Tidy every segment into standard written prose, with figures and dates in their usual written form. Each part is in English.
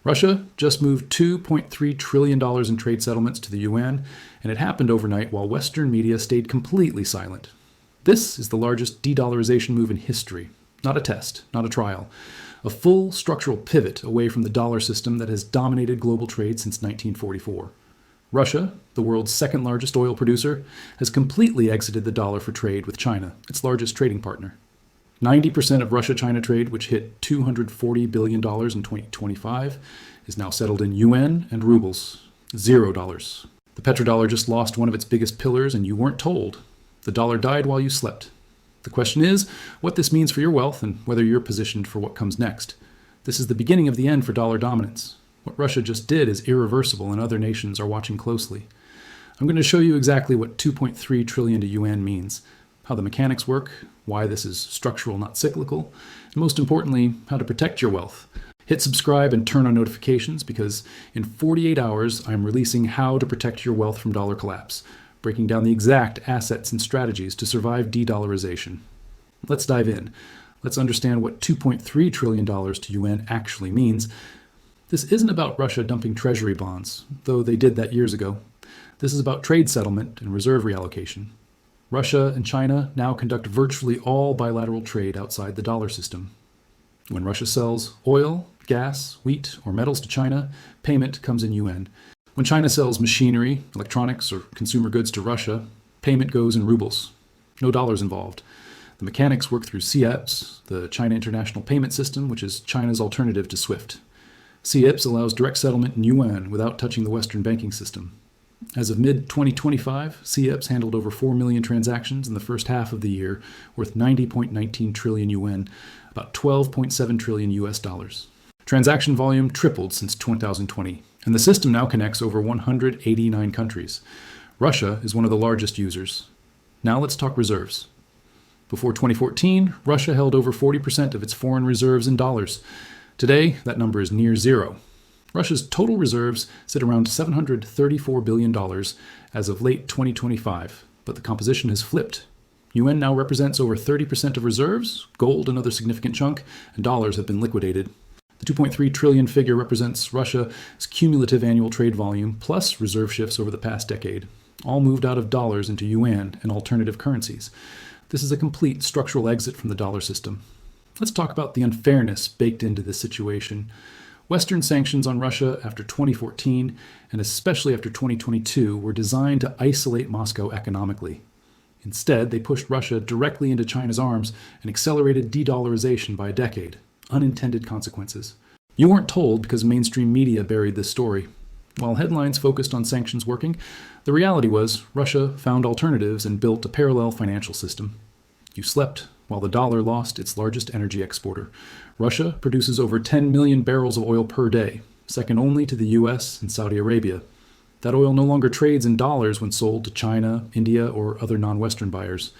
Russia just moved $2.3 trillion in trade settlements to the yuan, and it happened overnight while Western media stayed completely silent. This is the largest de-dollarization move in history. Not a test, not a trial. A full structural pivot away from the dollar system that has dominated global trade since 1944. Russia, the world's second largest oil producer, has completely exited the dollar for trade with China, its largest trading partner. 90% of Russia-China trade, which hit $240 billion in 2025, is now settled in yuan and rubles. $0. The petrodollar just lost one of its biggest pillars, and you weren't told. The dollar died while you slept. The question is what this means for your wealth and whether you're positioned for what comes next. This is the beginning of the end for dollar dominance. What Russia just did is irreversible, and other nations are watching closely. I'm going to show you exactly what 2.3 trillion to yuan means, how the mechanics work, why this is structural, not cyclical, and most importantly, how to protect your wealth. Hit subscribe and turn on notifications because in 48 hours, I'm releasing How to Protect Your Wealth from Dollar Collapse, breaking down the exact assets and strategies to survive de-dollarization. Let's dive in. Let's understand what $2.3 trillion to yuan actually means. This isn't about Russia dumping treasury bonds, though they did that years ago. This is about trade settlement and reserve reallocation. Russia and China now conduct virtually all bilateral trade outside the dollar system. When Russia sells oil, gas, wheat, or metals to China, payment comes in yuan. When China sells machinery, electronics, or consumer goods to Russia, payment goes in rubles. No dollars involved. The mechanics work through CIPS, the China International Payment System, which is China's alternative to SWIFT. CIPS allows direct settlement in yuan without touching the Western banking system. As of mid-2025, CIPS handled over 4 million transactions in the first half of the year, worth 90.19 trillion yuan, about 12.7 trillion US dollars. Transaction volume tripled since 2020, and the system now connects over 189 countries. Russia is one of the largest users. Now let's talk reserves. Before 2014, Russia held over 40% of its foreign reserves in dollars. Today, that number is near zero. Russia's total reserves sit around $734 billion as of late 2025, but the composition has flipped. Yuan now represents over 30% of reserves, gold another significant chunk, and dollars have been liquidated. The 2.3 trillion figure represents Russia's cumulative annual trade volume plus reserve shifts over the past decade, all moved out of dollars into yuan and alternative currencies. This is a complete structural exit from the dollar system. Let's talk about the unfairness baked into this situation. Western sanctions on Russia after 2014, and especially after 2022, were designed to isolate Moscow economically. Instead, they pushed Russia directly into China's arms and accelerated de-dollarization by a decade. Unintended consequences. You weren't told because mainstream media buried this story. While headlines focused on sanctions working, the reality was Russia found alternatives and built a parallel financial system. You slept while the dollar lost its largest energy exporter. Russia produces over 10 million barrels of oil per day, second only to the US and Saudi Arabia. That oil no longer trades in dollars when sold to China, India, or other non-Western buyers.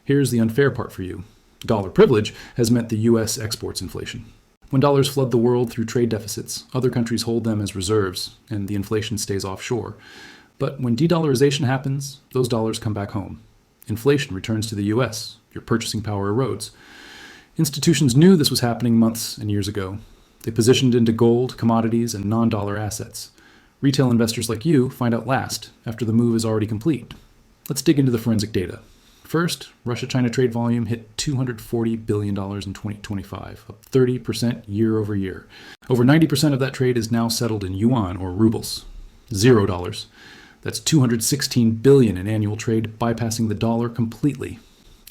Here's the unfair part for you. Dollar privilege has meant the US exports inflation. When dollars flood the world through trade deficits, other countries hold them as reserves, and the inflation stays offshore. But when de-dollarization happens, those dollars come back home. Inflation returns to the US. Your purchasing power erodes. Institutions knew this was happening months and years ago. They positioned into gold, commodities, and non-dollar assets. Retail investors like you find out last, after the move is already complete. Let's dig into the forensic data. First, Russia-China trade volume hit $240 billion in 2025, up 30% year over year. Over 90% of that trade is now settled in yuan or rubles. $0. That's $216 billion in annual trade, bypassing the dollar completely.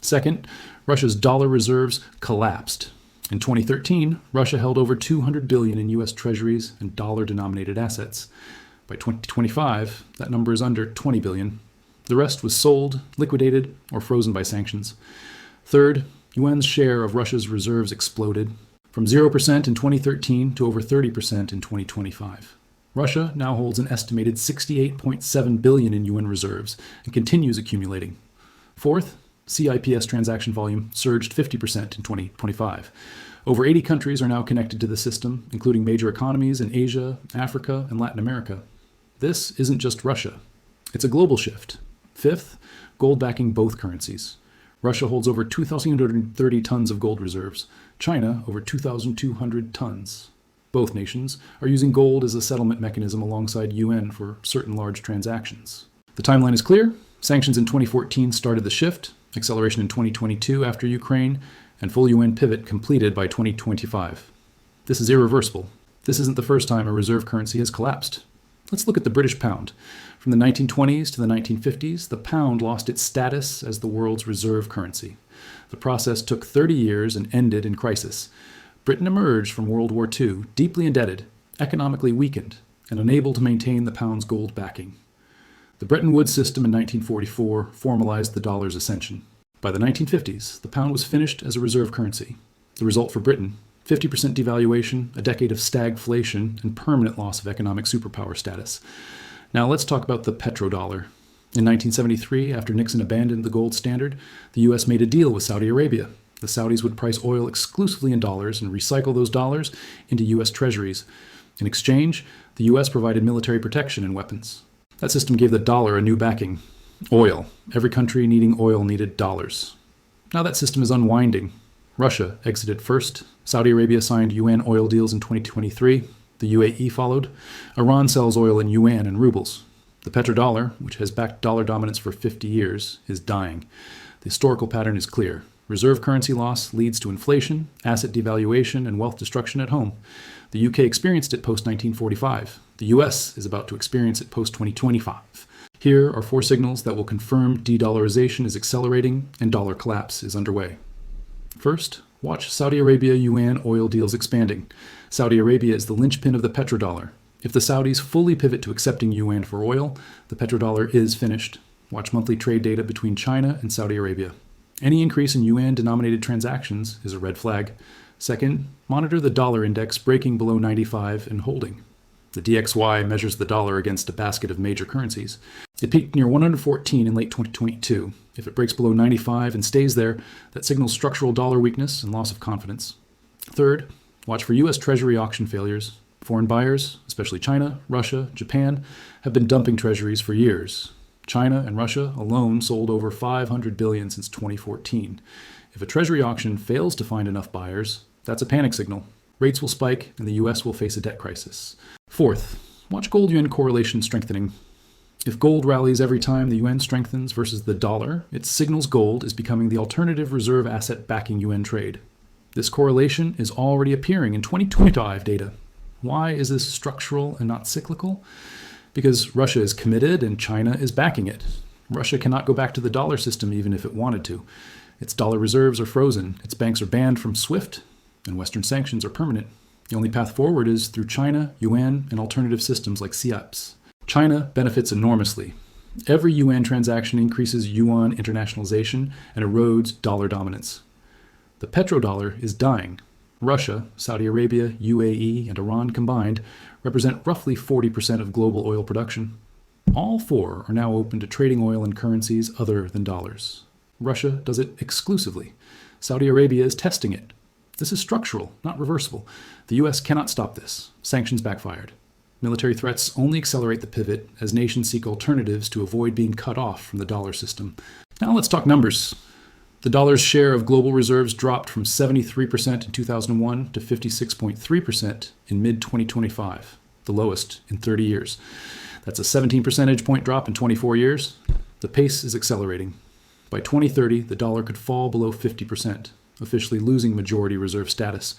Second, Russia's dollar reserves collapsed. In 2013, Russia held over $200 billion in U.S. treasuries and dollar-denominated assets. By 2025, that number is under $20 billion. The rest was sold, liquidated, or frozen by sanctions. Third, yuan's share of Russia's reserves exploded, from 0% in 2013 to over 30% in 2025. Russia now holds an estimated $68.7 billion in yuan reserves and continues accumulating. Fourth, CIPS transaction volume surged 50% in 2025. Over 80 countries are now connected to the system, including major economies in Asia, Africa, and Latin America. This isn't just Russia. It's a global shift. Fifth, gold backing both currencies. Russia holds over 2,230 tons of gold reserves. China over 2,200 tons. Both nations are using gold as a settlement mechanism alongside yuan for certain large transactions. The timeline is clear. Sanctions in 2014 started the shift, acceleration in 2022 after Ukraine, and full yuan pivot completed by 2025. This is irreversible. This isn't the first time a reserve currency has collapsed. Let's look at the British pound. From the 1920s to the 1950s, the pound lost its status as the world's reserve currency. The process took 30 years and ended in crisis. Britain emerged from World War II deeply indebted, economically weakened, and unable to maintain the pound's gold backing. The Bretton Woods system in 1944 formalized the dollar's ascension. By the 1950s, the pound was finished as a reserve currency. The result for Britain: 50% devaluation, a decade of stagflation, and permanent loss of economic superpower status. Now let's talk about the petrodollar. In 1973, after Nixon abandoned the gold standard, the U.S. made a deal with Saudi Arabia. The Saudis would price oil exclusively in dollars and recycle those dollars into U.S. treasuries. In exchange, the U.S. provided military protection and weapons. That system gave the dollar a new backing: oil. Every country needing oil needed dollars. Now that system is unwinding. Russia exited first. Saudi Arabia signed yuan oil deals in 2023. The UAE followed. Iran sells oil in yuan and rubles. The petrodollar, which has backed dollar dominance for 50 years, is dying. The historical pattern is clear. Reserve currency loss leads to inflation, asset devaluation, and wealth destruction at home. The UK experienced it post-1945. The US is about to experience it post-2025. Here are 4 signals that will confirm de-dollarization is accelerating and dollar collapse is underway. First, watch Saudi Arabia yuan oil deals expanding. Saudi Arabia is the linchpin of the petrodollar. If the Saudis fully pivot to accepting yuan for oil, the petrodollar is finished. Watch monthly trade data between China and Saudi Arabia. Any increase in yuan-denominated transactions is a red flag. Second, monitor the dollar index breaking below 95 and holding. The DXY measures the dollar against a basket of major currencies. It peaked near 114 in late 2022. If it breaks below 95 and stays there, that signals structural dollar weakness and loss of confidence. Third, watch for U.S. Treasury auction failures. Foreign buyers, especially China, Russia, Japan, have been dumping treasuries for years. China and Russia alone sold over $500 billion since 2014. If a treasury auction fails to find enough buyers, that's a panic signal. Rates will spike and the US will face a debt crisis. Fourth, watch gold-yuan correlation strengthening. If gold rallies every time the yuan strengthens versus the dollar, it signals gold is becoming the alternative reserve asset backing yuan trade. This correlation is already appearing in 2025 data. Why is this structural and not cyclical? Because Russia is committed and China is backing it. Russia cannot go back to the dollar system even if it wanted to. Its dollar reserves are frozen, its banks are banned from SWIFT, and Western sanctions are permanent. The only path forward is through China, yuan, and alternative systems like CIPS. China benefits enormously. Every yuan transaction increases yuan internationalization and erodes dollar dominance. The petrodollar is dying. Russia, Saudi Arabia, UAE, and Iran combined represent roughly 40% of global oil production. All 4 are now open to trading oil in currencies other than dollars. Russia does it exclusively. Saudi Arabia is testing it. This is structural, not reversible. The US cannot stop this. Sanctions backfired. Military threats only accelerate the pivot as nations seek alternatives to avoid being cut off from the dollar system. Now let's talk numbers. The dollar's share of global reserves dropped from 73% in 2001 to 56.3% in mid-2025, the lowest in 30 years. That's a 17 percentage point drop in 24 years. The pace is accelerating. By 2030, the dollar could fall below 50%, officially losing majority reserve status.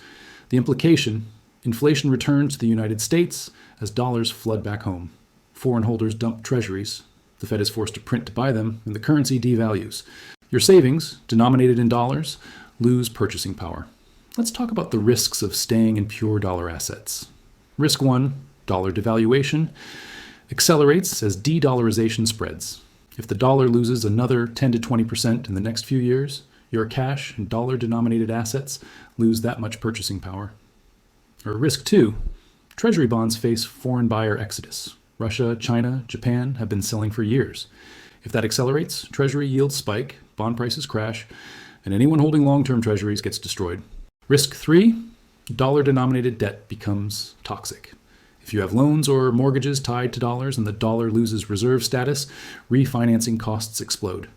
The implication: inflation returns to the United States as dollars flood back home. Foreign holders dump treasuries. The Fed is forced to print to buy them, and the currency devalues. Your savings, denominated in dollars, lose purchasing power. Let's talk about the risks of staying in pure dollar assets. Risk 1, dollar devaluation, accelerates as de-dollarization spreads. If the dollar loses another 10 to 20% in the next few years, your cash and dollar-denominated assets lose that much purchasing power. Or risk 2, treasury bonds face foreign buyer exodus. Russia, China, Japan have been selling for years. If that accelerates, treasury yields spike, bond prices crash, and anyone holding long-term treasuries gets destroyed. Risk 3, dollar-denominated debt becomes toxic. If you have loans or mortgages tied to dollars and the dollar loses reserve status, refinancing costs explode.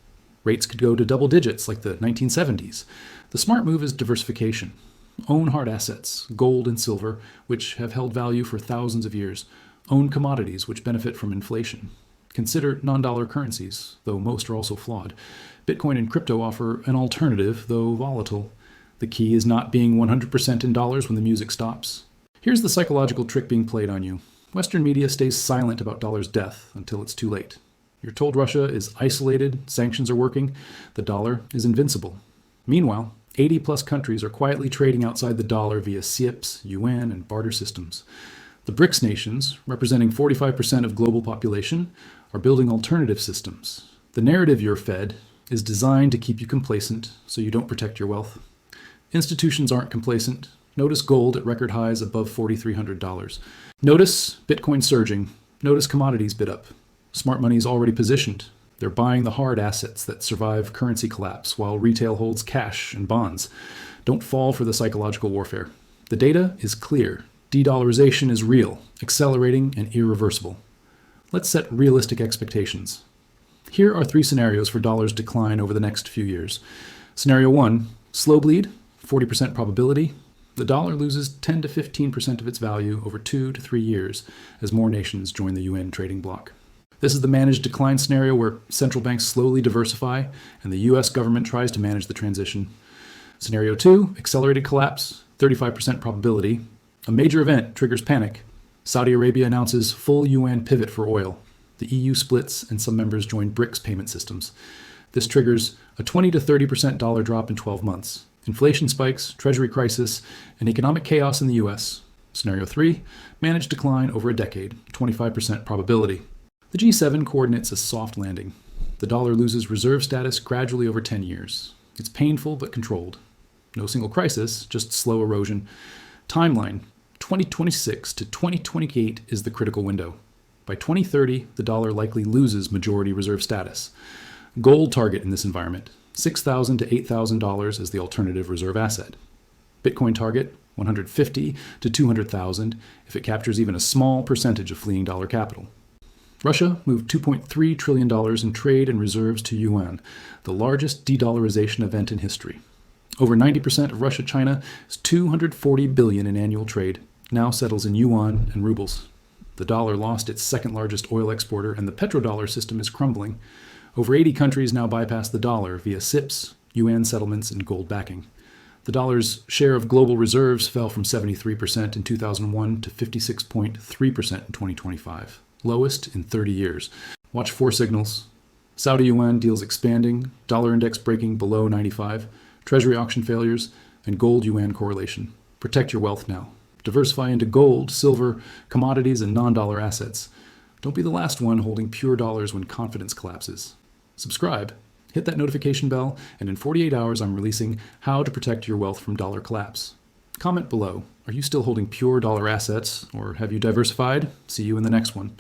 Rates could go to double digits like the 1970s. The smart move is diversification. Own hard assets, gold and silver, which have held value for thousands of years. Own commodities, which benefit from inflation. Consider non-dollar currencies, though most are also flawed. Bitcoin and crypto offer an alternative, though volatile. The key is not being 100% in dollars when the music stops. Here's the psychological trick being played on you. Western media stays silent about dollar's death until it's too late. You're told Russia is isolated, sanctions are working, the dollar is invincible. Meanwhile, 80-plus countries are quietly trading outside the dollar via CIPS, Yuan, and barter systems. The BRICS nations, representing 45% of global population, are building alternative systems. The narrative you're fed is designed to keep you complacent so you don't protect your wealth. Institutions aren't complacent. Notice gold at record highs above $4,300. Notice Bitcoin surging. Notice commodities bid up. Smart money is already positioned. They're buying the hard assets that survive currency collapse while retail holds cash and bonds. Don't fall for the psychological warfare. The data is clear. De-dollarization is real, accelerating, and irreversible. Let's set realistic expectations. Here are 3 scenarios for dollar's decline over the next few years. Scenario 1, slow bleed, 40% probability. The dollar loses 10 to 15% of its value over 2 to 3 years as more nations join the UN trading bloc. This is the managed decline scenario where central banks slowly diversify and the US government tries to manage the transition. Scenario 2, accelerated collapse, 35% probability. A major event triggers panic. Saudi Arabia announces full UN pivot for oil. The EU splits and some members join BRICS payment systems. This triggers a 20 to 30% dollar drop in 12 months. Inflation spikes, treasury crisis, and economic chaos in the US. Scenario 3, managed decline over a decade, 25% probability. The G7 coordinates a soft landing. The dollar loses reserve status gradually over 10 years. It's painful but controlled. No single crisis, just slow erosion. Timeline, 2026 to 2028 is the critical window. By 2030, the dollar likely loses majority reserve status. Gold target in this environment, $6,000 to $8,000 as the alternative reserve asset. Bitcoin target, $150,000 to $200,000 if it captures even a small percentage of fleeing dollar capital. Russia moved $2.3 trillion in trade and reserves to yuan, the largest de-dollarization event in history. Over 90% of Russia-China's $240 billion in annual trade now settles in yuan and rubles. The dollar lost its second largest oil exporter, and the petrodollar system is crumbling. Over 80 countries now bypass the dollar via CIPS, yuan settlements, and gold backing. The dollar's share of global reserves fell from 73% in 2001 to 56.3% in 2025, lowest in 30 years. Watch 4 signals. Saudi yuan deals expanding, dollar index breaking below 95, treasury auction failures, and gold yuan correlation. Protect your wealth now. Diversify into gold, silver, commodities, and non-dollar assets. Don't be the last one holding pure dollars when confidence collapses. Subscribe, hit that notification bell, and in 48 hours I'm releasing how to protect your wealth from dollar collapse. Comment below. Are you still holding pure dollar assets, or have you diversified? See you in the next one.